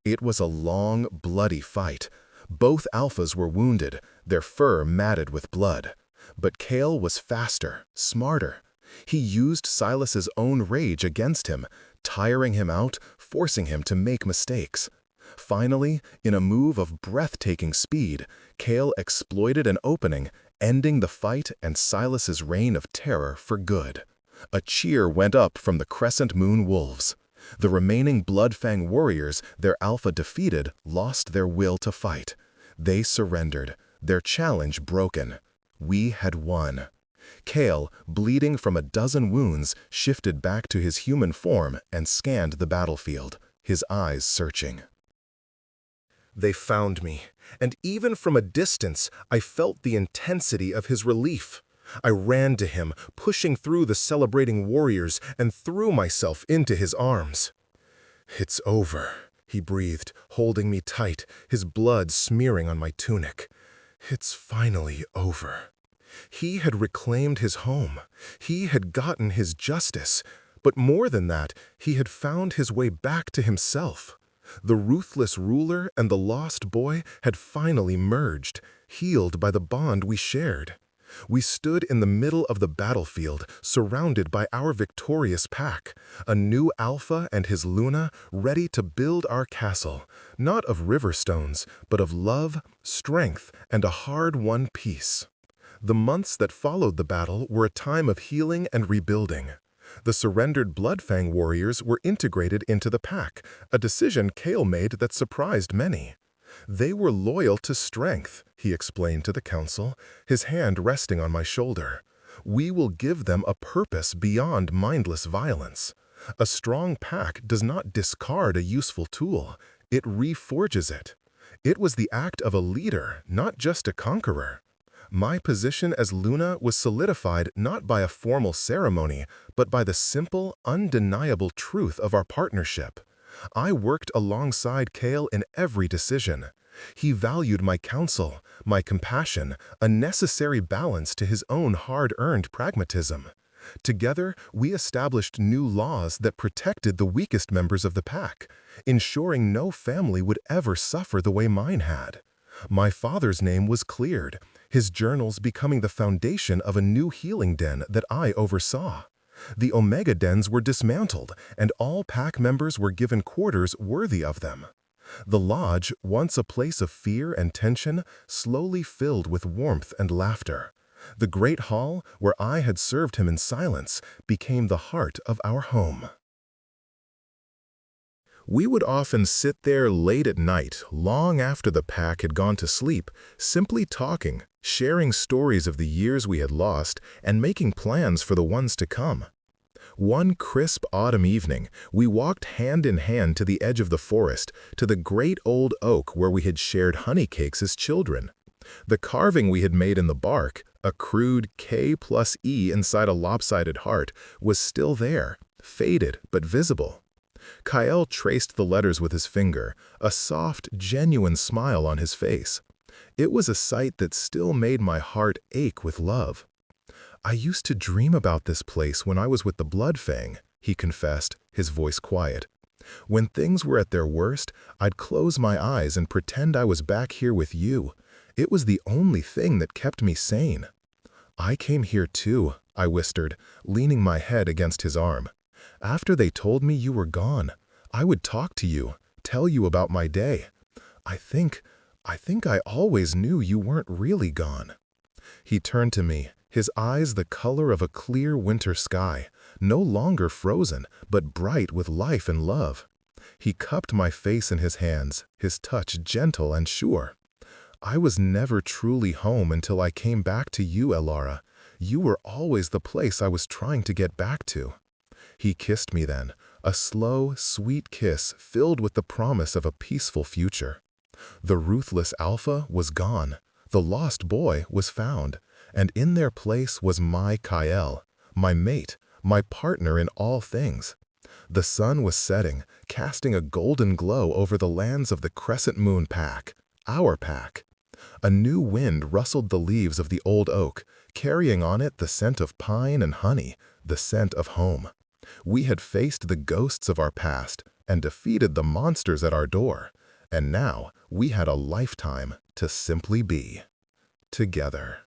It was a long, bloody fight. Both alphas were wounded, their fur matted with blood. But Kale was faster, smarter. He used Silas's own rage against him, tiring him out, forcing him to make mistakes. Finally, in a move of breathtaking speed, Kale exploited an opening, ending the fight and Silas's reign of terror for good. A cheer went up from the Crescent Moon Wolves. The remaining Bloodfang warriors, their alpha defeated, lost their will to fight. They surrendered, their challenge broken. We had won. Kale, bleeding from a dozen wounds, shifted back to his human form and scanned the battlefield, his eyes searching. They found me, and even from a distance, I felt the intensity of his relief. I ran to him, pushing through the celebrating warriors, and threw myself into his arms. "It's over," he breathed, holding me tight, his blood smearing on my tunic. "It's finally over." He had reclaimed his home. He had gotten his justice. But more than that, he had found his way back to himself. The ruthless ruler and the lost boy had finally merged, healed by the bond we shared. We stood in the middle of the battlefield, surrounded by our victorious pack, a new Alpha and his Luna, ready to build our castle, not of river stones, but of love, strength, and a hard-won peace. The months that followed the battle were a time of healing and rebuilding. The surrendered Bloodfang warriors were integrated into the pack, a decision Kale made that surprised many. "They were loyal to strength," he explained to the council, his hand resting on my shoulder. "We will give them a purpose beyond mindless violence. A strong pack does not discard a useful tool, it reforges it." It was the act of a leader, not just a conqueror. My position as Luna was solidified not by a formal ceremony, but by the simple, undeniable truth of our partnership. I worked alongside Kale in every decision. He valued my counsel, my compassion, a necessary balance to his own hard-earned pragmatism. Together, we established new laws that protected the weakest members of the pack, ensuring no family would ever suffer the way mine had. My father's name was cleared, his journals becoming the foundation of a new healing den that I oversaw. The Omega dens were dismantled, and all pack members were given quarters worthy of them. The lodge, once a place of fear and tension, slowly filled with warmth and laughter. The great hall, where I had served him in silence, became the heart of our home. We would often sit there late at night, long after the pack had gone to sleep, simply talking, sharing stories of the years we had lost, and making plans for the ones to come. One crisp autumn evening, we walked hand in hand to the edge of the forest, to the great old oak where we had shared honey cakes as children. The carving we had made in the bark, a crude K+E inside a lopsided heart, was still there, faded but visible. Kyle traced the letters with his finger, a soft, genuine smile on his face. It was a sight that still made my heart ache with love. "I used to dream about this place when I was with the Bloodfang," he confessed, his voice quiet. "When things were at their worst, I'd close my eyes and pretend I was back here with you. It was the only thing that kept me sane." "I came here too," I whispered, leaning my head against his arm. "After they told me you were gone, I would talk to you, tell you about my day. I think I always knew you weren't really gone." He turned to me, his eyes the color of a clear winter sky, no longer frozen, but bright with life and love. He cupped my face in his hands, his touch gentle and sure. "I was never truly home until I came back to you, Elara. You were always the place I was trying to get back to." He kissed me then, a slow, sweet kiss filled with the promise of a peaceful future. The ruthless Alpha was gone, the lost boy was found, and in their place was my Kyle, my mate, my partner in all things. The sun was setting, casting a golden glow over the lands of the Crescent Moon Pack, our pack. A new wind rustled the leaves of the old oak, carrying on it the scent of pine and honey, the scent of home. We had faced the ghosts of our past and defeated the monsters at our door, and now we had a lifetime to simply be together.